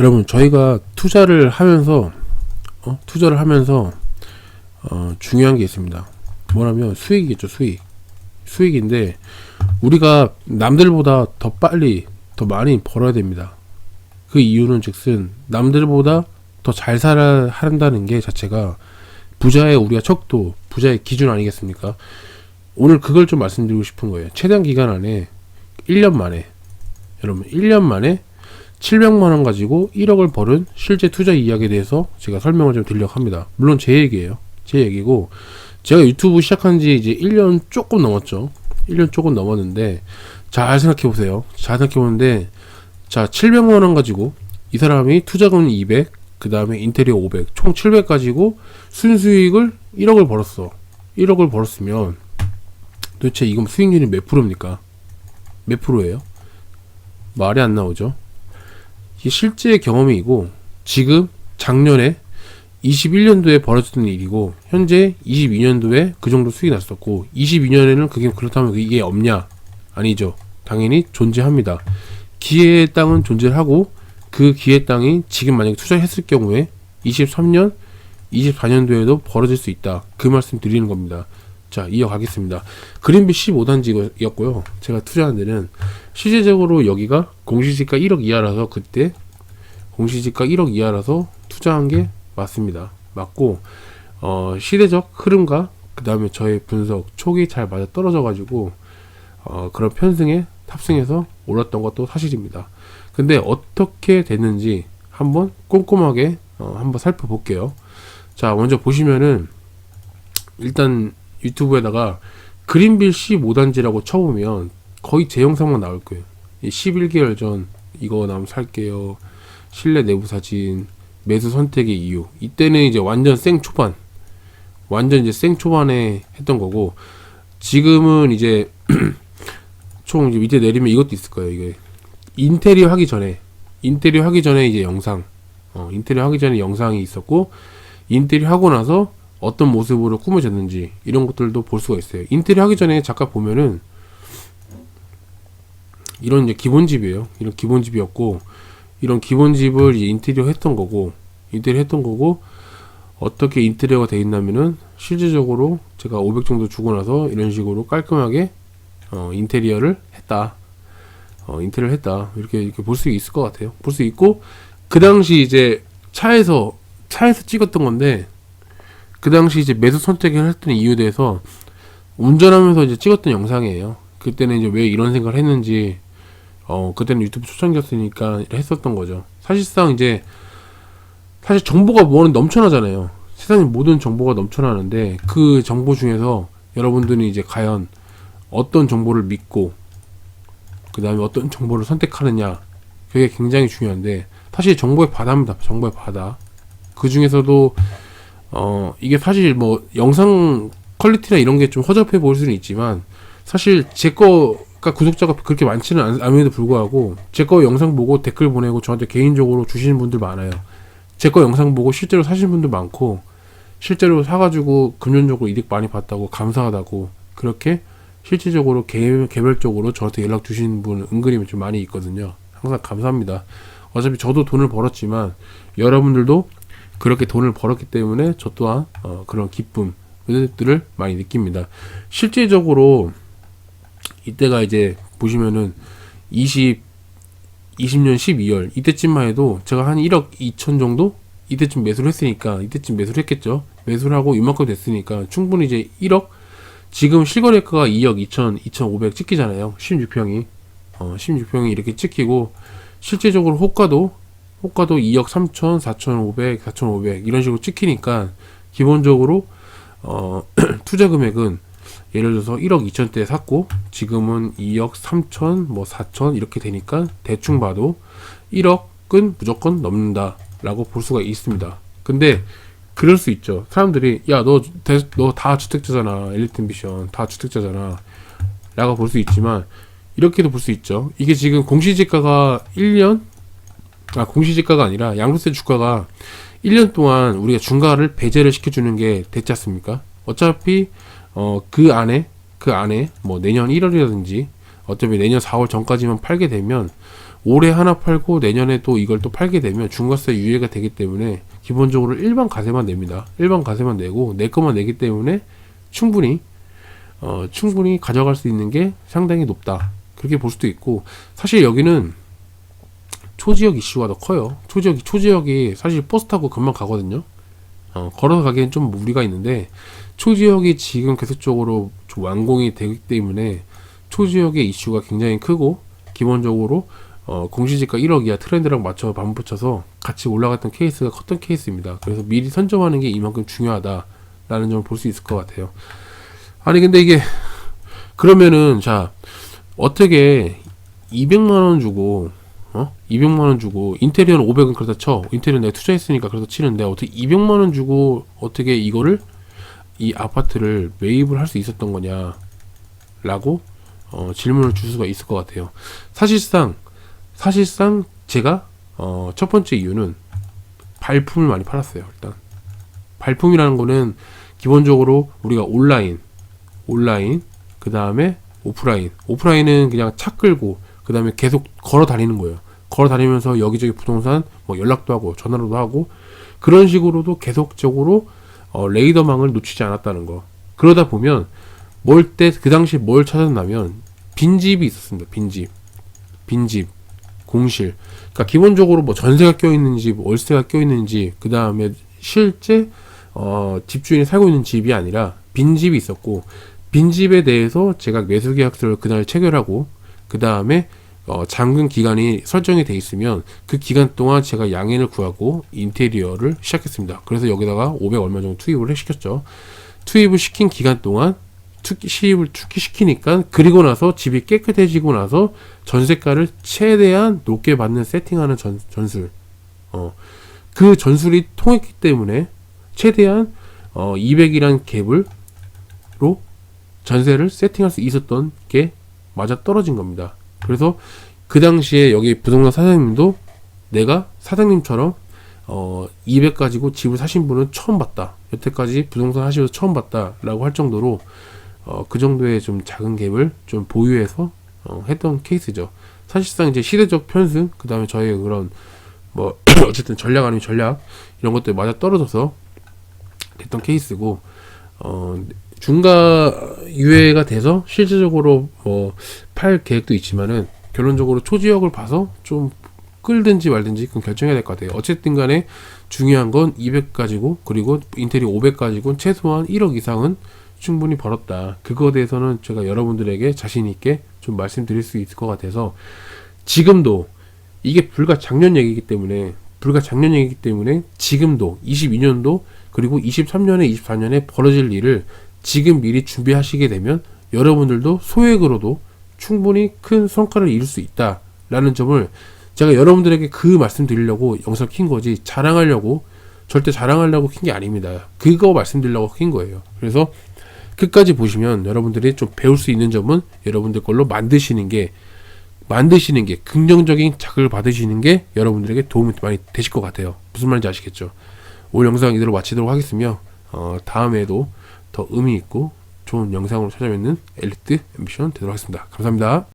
여러분, 저희가 투자를 하면서 중요한 게 있습니다. 뭐냐면 수익이겠죠. 수익인데 우리가 남들보다 더 빨리 더 많이 벌어야 됩니다. 그 이유는 즉슨 남들보다 더 잘 살아야 한다는 게 자체가 부자의 우리가 척도, 부자의 기준 아니겠습니까? 오늘 그걸 좀 말씀드리고 싶은 거예요. 최단 기간 안에 1년 만에, 여러분 1년 만에 700만원 가지고 1억을 벌은 실제 투자 이야기에 대해서 제가 설명을 좀 드리려고 합니다. 물론 제 얘기예요. 제 얘기고, 제가 유튜브 시작한 지 이제 1년 조금 넘었죠. 1년 조금 넘었는데, 잘 생각해 보는데, 자, 700만원 가지고 이 사람이 투자금 200, 그 다음에 인테리어 500, 총 700 가지고 순수익을 1억을 벌었어. 1억을 벌었으면 도대체 이건 수익률이 몇 프로입니까? 몇 프로예요? 말이 안 나오죠. 이게 실제 경험이고, 지금 작년에 21년도에 벌어졌던 일이고, 현재 22년도에 그 정도 수익이 났었고, 22년에는 그게 그렇다면 이게 없냐? 아니죠. 당연히 존재합니다. 기회의 땅은 존재를 하고, 그 기회 땅이 지금 만약에 투자했을 경우에 23년, 24년도에도 벌어질 수 있다. 그 말씀 드리는 겁니다. 자, 이어가겠습니다. 그린빛 15단지였고요. 제가 투자한 데는 실제적으로 여기가 공시지가 1억 이하라서, 그때 공시지가 1억 이하라서 투자한 게 맞습니다. 맞고, 시대적 흐름과 그 다음에 저의 분석, 촉이 잘 맞아 떨어져 가지고 그런 편승에 탑승해서 올랐던 것도 사실입니다. 근데 어떻게 됐는지 한번 꼼꼼하게 한번 살펴볼게요. 자, 먼저 보시면은 일단 유튜브에다가 그린빌 15단지라고 쳐보면 거의 제 영상만 나올 거예요. 11개월 전 이거 나면 살게요, 실내 내부 사진, 매수 선택의 이유. 이때는 이제 완전 생초반에 했던 거고, 지금은 이제 총 이제 밑에 내리면 이것도 있을 거예요. 이게 인테리어 하기 전에 이제 영상, 인테리어 하기 전에 영상이 있었고, 인테리어 하고 나서 어떤 모습으로 꾸며졌는지 이런 것들도 볼 수가 있어요. 인테리어 하기 전에 잠깐 보면은 이런 이제 기본집이에요. 이런 기본집이었고, 이런 기본집을 이제 인테리어 했던 거고, 어떻게 인테리어가 되어 있냐면은 실질적으로 제가 500 정도 주고 나서 이런 식으로 깔끔하게 인테리어를 했다. 이렇게 볼 수 있을 것 같아요. 볼 수 있고, 그 당시 이제 차에서 찍었던 건데, 그 당시 이제 매수 선택을 했던 이유에 대해서 운전하면서 이제 찍었던 영상이에요. 그때는 이제 왜 이런 생각을 했는지, 그때는 유튜브 초창기였으니까 했었던 거죠. 사실상 이제, 사실 정보가 뭐는 넘쳐나잖아요. 세상에 모든 정보가 넘쳐나는데, 그 정보 중에서 여러분들이 이제 과연 어떤 정보를 믿고, 그 다음에 어떤 정보를 선택하느냐, 그게 굉장히 중요한데, 사실 정보의 바다입니다. 정보의 바다. 그 중에서도 이게 사실 뭐 영상 퀄리티나 이런 게 좀 허접해 보일 수는 있지만, 사실 제 거가 구독자가 그렇게 많지는 않음에도 불구하고 제 거 영상 보고 댓글 보내고 저한테 개인적으로 주시는 분들 많아요. 제 거 영상 보고 실제로 사시는 분들 많고, 실제로 사가지고 금전적으로 이득 많이 봤다고, 감사하다고, 그렇게 실질적으로 개별적으로 저한테 연락 주시는 분 은근히 좀 많이 있거든요. 항상 감사합니다. 어차피 저도 돈을 벌었지만 여러분들도 그렇게 돈을 벌었기 때문에 저 또한 그런 기쁨들을 많이 느낍니다. 실제적으로 이때가 이제 보시면은 20년 12월 이때쯤만 해도 제가 한 1억 2천 정도 이때쯤 매수를 했으니까, 이때쯤 매수를 했겠죠. 매수를 하고 이만큼 됐으니까 충분히 이제 1억, 지금 실거래가가 2억 2천 2,500 찍히잖아요. 16평이 16평이 이렇게 찍히고, 실제적으로 호가도 2억 3천 4,500 4,500 이런 식으로 찍히니까, 기본적으로 투자 금액은 예를 들어서 1억 2천대 샀고 지금은 2억 3천 뭐 4천 이렇게 되니까 대충 봐도 1억은 무조건 넘는다 라고 볼 수가 있습니다. 근데 그럴 수 있죠. 사람들이 야, 너 다 주택자잖아, 엘리트 앰비션 다 주택자잖아 라고 볼 수 있지만, 이렇게도 볼 수 있죠. 이게 지금 공시지가가 공시지가가 아니라 양도세 주가가 1년 동안 우리가 중과를 배제를 시켜주는 게 됐지 않습니까? 어차피 그 안에 뭐 내년 1월이라든지 어차피 내년 4월 전까지만 팔게 되면 올해 하나 팔고 내년에 또 이걸 또 팔게 되면 중과세 유예가 되기 때문에 기본적으로 일반 과세만 냅니다. 일반 과세만 내고 내 것만 내기 때문에 충분히 가져갈 수 있는 게 상당히 높다. 그렇게 볼 수도 있고, 사실 여기는 초지역 이슈가 더 커요. 초지역이 사실 버스 타고 금방 가거든요. 걸어서 가기엔 좀 무리가 있는데, 초지역이 지금 계속적으로 좀 완공이 되기 때문에 초지역의 이슈가 굉장히 크고, 기본적으로 공시지가 1억 이하 트렌드랑 맞춰 반붙여서 같이 올라갔던 케이스가 컸던 케이스입니다. 그래서 미리 선점하는 게 이만큼 중요하다라는 점을 볼 수 있을 것 같아요. 아니 근데 이게 그러면은 자, 어떻게 200만원 주고 200만원 주고 인테리어는 500은 그렇다 쳐. 인테리어 내가 투자했으니까 그래서 치는데, 어떻게 200만원 주고 어떻게 이거를 이 아파트를 매입을 할 수 있었던 거냐 라고 질문을 줄 수가 있을 것 같아요. 사실상 제가 첫 번째 이유는 발품을 많이 팔았어요. 일단 발품이라는 거는 기본적으로 우리가 온라인 그 다음에 오프라인은 그냥 차 끌고 그 다음에 계속 걸어 다니는 거예요. 걸어 다니면서 여기저기 부동산 뭐 연락도 하고 전화로도 하고 그런 식으로도 계속적으로 레이더망을 놓치지 않았다는 거. 그러다 보면 그 당시에 뭘 찾았냐면 빈집이 있었습니다. 빈집 공실. 그러니까 기본적으로 뭐 전세가 껴있는 집, 월세가 껴있는 집, 그 다음에 실제 집주인이 살고 있는 집이 아니라 빈집이 있었고, 빈집에 대해서 제가 매수계약서를 그날 체결하고, 그 다음에 잠금 기간이 설정이 돼 있으면 그 기간 동안 제가 양해를 구하고 인테리어를 시작했습니다. 그래서 여기다가 500 얼마 정도 투입을 시켰죠. 투입을 시킨 기간 동안 시입을 시키니까, 그리고 나서 집이 깨끗해지고 나서 전세가를 최대한 높게 받는 세팅하는 전술, 그 전술이 통했기 때문에 최대한 200이란 갭으로 전세를 세팅할 수 있었던 게 맞아 떨어진 겁니다. 그래서 그 당시에 여기 부동산 사장님도 내가 사장님처럼 200 가지고 집을 사신 분은 처음 봤다, 여태까지 부동산 하시면서 처음 봤다 라고 할 정도로 그 정도의 좀 작은 갭을 좀 보유해서 했던 케이스죠. 사실상 이제 시대적 편승, 그 다음에 저희 그런 뭐 어쨌든 전략 아니면 전략 이런 것들 맞아 떨어져서 됐던 케이스고, 중과 유예가 돼서 실질적으로 팔 계획도 있지만은 결론적으로 초지역을 봐서 좀 끌든지 말든지 그건 결정해야 될 것 같아요. 어쨌든 간에 중요한 건 200 가지고 그리고 인테리어 500 가지고 최소한 1억 이상은 충분히 벌었다. 그거에 대해서는 제가 여러분들에게 자신 있게 좀 말씀드릴 수 있을 것 같아서, 지금도 이게 불과 작년 얘기이기 때문에 지금도 22년도 그리고 23년에 24년에 벌어질 일을 지금 미리 준비하시게 되면 여러분들도 소액으로도 충분히 큰 성과를 이룰 수 있다라는 점을 제가 여러분들에게 그 말씀 드리려고 영상 킨 거지, 절대 자랑하려고 킨 게 아닙니다. 그거 말씀드리려고 킨 거예요. 그래서 끝까지 보시면 여러분들이 좀 배울 수 있는 점은 여러분들 걸로 만드시는 게 긍정적인 자극을 받으시는 게 여러분들에게 도움이 많이 되실 것 같아요. 무슨 말인지 아시겠죠? 오늘 영상 이대로 마치도록 하겠으며, 다음에도 더 의미 있고 좋은 영상으로 찾아뵙는 엘리트 앰비션 되도록 하겠습니다. 감사합니다.